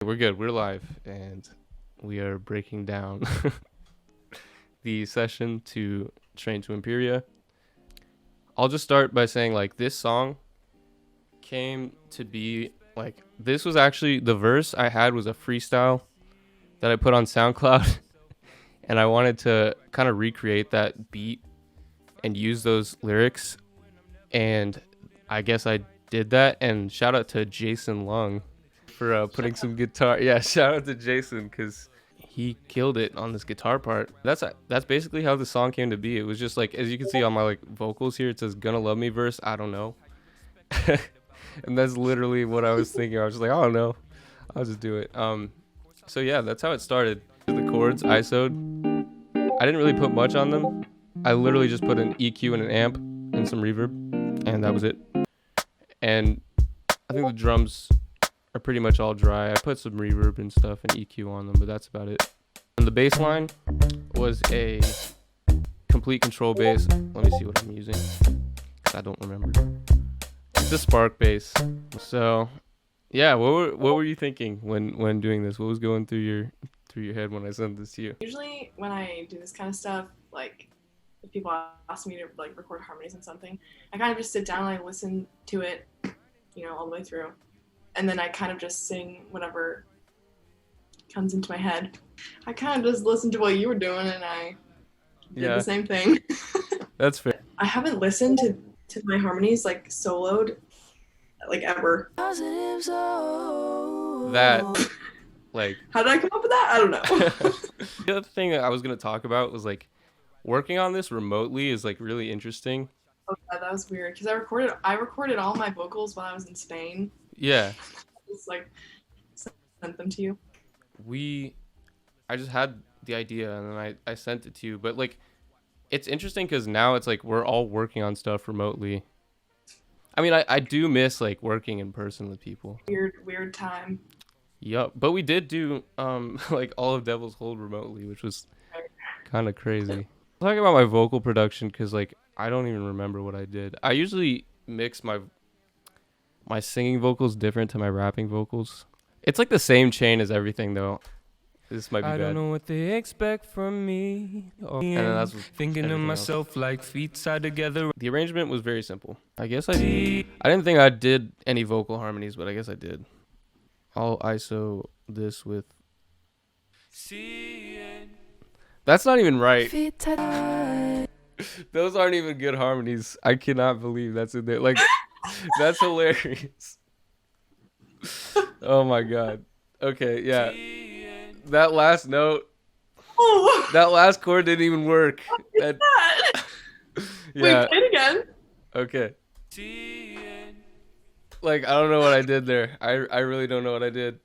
We're good. We're live, and we are breaking down the session to Train to Imperia. I'll just start by saying, like, this song came to be, like, this was actually, the verse I had was a freestyle that I put on SoundCloud, and I wanted to kind of recreate that beat and use those lyrics, and I guess I did that, and shout out to Jason Lung for putting some guitar. Yeah, shout out to Jason because he killed it on this guitar part. That's basically how the song came to be. It was just like, as you can see on my like vocals here, it says "Gonna Love Me" verse. I don't know, and that's literally what I was thinking. I was just like, I don't know, I'll just do it. So yeah, that's how it started. The chords ISO'd. I didn't really put much on them. I literally just put an EQ and an amp and some reverb, and that was it. And I think the drums are pretty much all dry. I put some reverb and stuff and EQ on them, but that's about it. And the bass line was a complete control bass. Let me see what I'm using. I don't remember. It's a Spark bass. So, yeah, what were you thinking when doing this? What was going through your head when I sent this to you? Usually when I do this kind of stuff, like if people ask me to like record harmonies on something, I kind of just sit down and I listen to it, all the way through. And then I kind of just sing whatever comes into my head. I kind of just listened to what you were doing and I did the same thing. That's fair. I haven't listened to my harmonies like soloed like ever. That, like... How did I come up with that? I don't know. The other thing that I was going to talk about was like working on this remotely is like really interesting. Oh, yeah, that was weird because I recorded all my vocals while I was in Spain. Yeah. Just like sent them to you. I just had the idea and then I sent it to you, but like it's interesting because now it's like we're all working on stuff remotely. I mean, I do miss like working in person with people. Weird time. Yup, but we did do like all of Devil's Hold remotely, which was kind of crazy. I'll talk about my vocal production because like I don't even remember what I did. I usually mix my singing vocals different to my rapping vocals. It's like the same chain as everything though. This might be bad. I don't know what they expect from me. And then that's thinking of myself else. Like feet side together. The arrangement was very simple. I guess I didn't think I did any vocal harmonies, but I guess I did. I'll ISO this with... That's not even right. Those aren't even good harmonies. I cannot believe that's in there. Like, that's hilarious. Oh my god. Okay, yeah. That last note, that last chord didn't even work. Yeah. Wait, play it again. Okay. Like, I don't know what I did there. I really don't know what I did.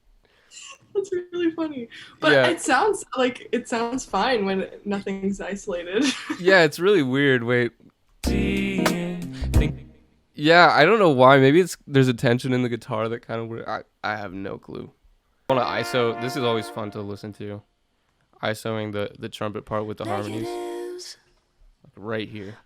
That's really funny. But yeah. It sounds fine when nothing's isolated. Yeah, it's really weird. Wait. Yeah, I don't know why. Maybe there's a tension in the guitar that kind of... I have no clue. I want to ISO... This is always fun to listen to. ISOing the trumpet part with the harmonies. Right here.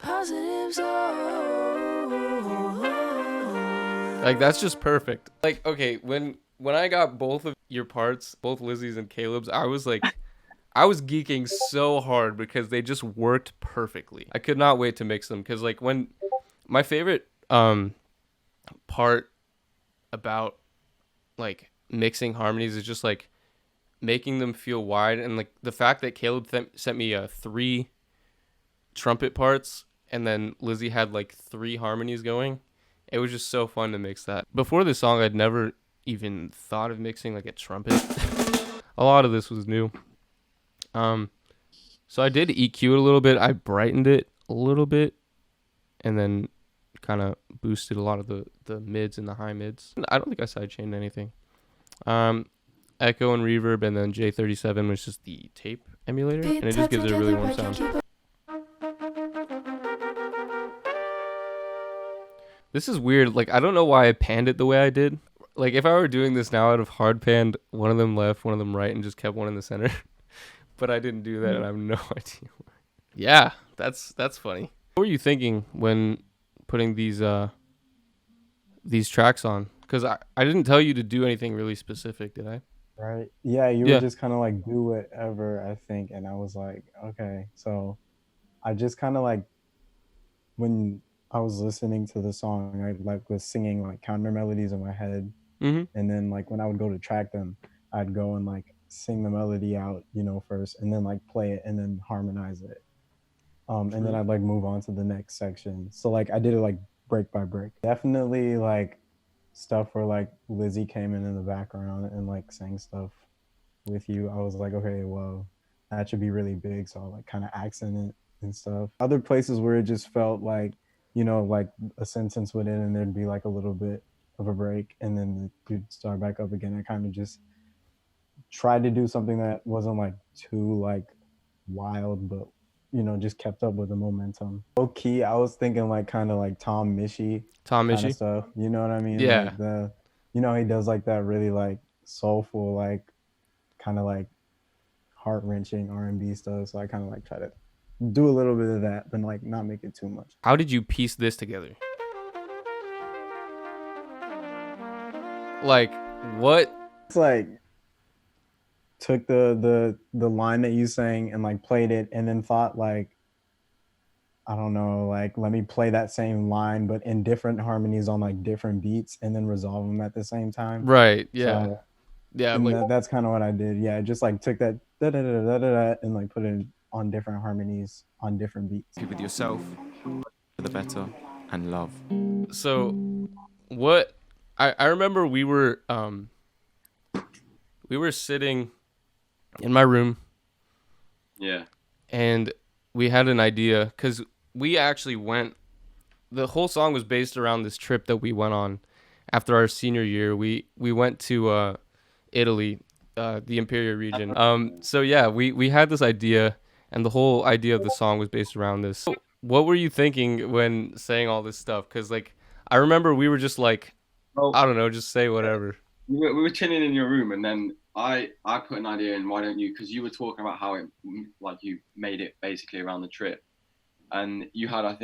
Like, that's just perfect. Like, okay, when I got both of your parts, both Lizzy's and Caleb's, I was like... I was geeking so hard because they just worked perfectly. I could not wait to mix them because, like, when... My favorite... part about like mixing harmonies is just like making them feel wide, and like the fact that Caleb sent me 3 trumpet parts and then Lizzy had like 3 harmonies going. It was just so fun to mix that. Before this song I'd never even thought of mixing like a trumpet. A lot of this was new. So I did EQ it a little bit. I brightened it a little bit and then kind of boosted a lot of the mids and the high mids. I don't think I sidechained anything. Echo and reverb, and then J37, which is the tape emulator, and it just gives it a really warm sound. This is weird. Like, I don't know why I panned it the way I did. Like, if I were doing this now, I'd have hard panned one of them left, one of them right, and just kept one in the center. But I didn't do that, and I have no idea why. Yeah, that's funny. What were you thinking when putting these tracks on? Because I didn't tell you to do anything really specific, did I? Right. Yeah, you would Yeah. just kind of like do whatever, I think. And I was like, okay. So I just kind of like, when I was listening to the song, I like was singing like counter melodies in my head. Mm-hmm. And then like when I would go to track them, I'd go and like sing the melody out, first, and then like play it and then harmonize it. And then True. I'd like move on to the next section. So like I did it like break by break. Definitely like stuff where like Lizzie came in the background and like sang stuff with you. I was like, okay, well, that should be really big. So I like kind of accent it and stuff. Other places where it just felt like, like a sentence would end and there'd be like a little bit of a break and then you'd start back up again. I kind of just tried to do something that wasn't like too like wild, but just kept up with the momentum. Low key, I was thinking like kind of like Tom Mishy Tom kind of Mishi. stuff. You know what I mean? Yeah. Like he does like that really like soulful, like kind of like heart wrenching R&B stuff. So I kind of like try to do a little bit of that, but like not make it too much. How did you piece this together? Like, what? It's like took the line that you sang and like played it, and then thought like, I don't know, like let me play that same line but in different harmonies on like different beats, and then resolve them at the same time. Right. Yeah. So Yeah. and Like, that's kind of what I did. Yeah, just like took that da da da da da da and like put it on different harmonies on different beats. With yourself, for the better, and love. so what? I remember we were sitting in my room. Yeah. And we had an idea because we actually went. The whole song was based around this trip that we went on after our senior year. We went to Italy, the Imperia region. So yeah, we had this idea, and the whole idea of the song was based around this. So what were you thinking when saying all this stuff? Because like I remember we were just like, Well, I don't know, just say whatever. we were chilling in your room, and then I put an idea in. Why don't you? Because you were talking about how it like you made it basically around the trip, and you had I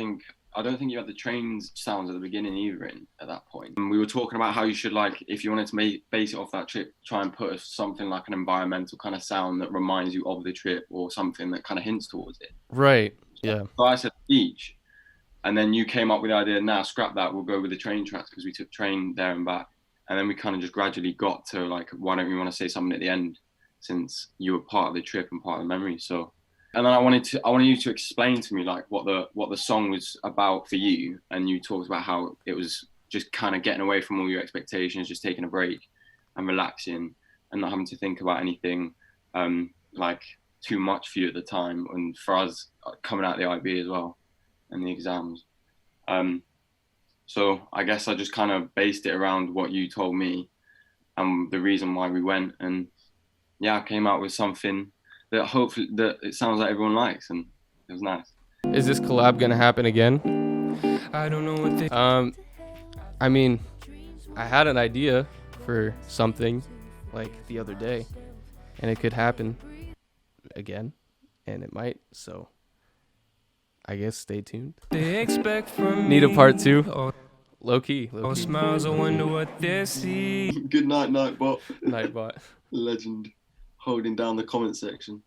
don't think you had the trains sounds at the beginning either in at that point. And we were talking about how you should like if you wanted to base it off that trip, try and put something like an environmental kind of sound that reminds you of the trip or something that kind of hints towards it. Right. Yeah. So I said beach, and then you came up with the idea. Now scrap that. We'll go with the train tracks because we took train there and back. And then we kind of just gradually got to like, why don't we want to say something at the end, since you were part of the trip and part of the memory. So, and then I wanted you to explain to me like what the song was about for you. And you talked about how it was just kind of getting away from all your expectations, just taking a break and relaxing and not having to think about anything like too much for you at the time. And for us coming out of the IB as well and the exams. So I guess I just kind of based it around what you told me and the reason why we went. And yeah, I came out with something that hopefully that it sounds like everyone likes, and it was nice. Is this collab gonna happen again? I don't know what they. I mean, I had an idea for something like the other day, and it could happen again, and it might. So I guess stay tuned. They expect from Need a me. part 2? Oh, Low key. smiles, I wonder what they see. Good night, Nightbot. Nightbot. Legend, holding down the comment section.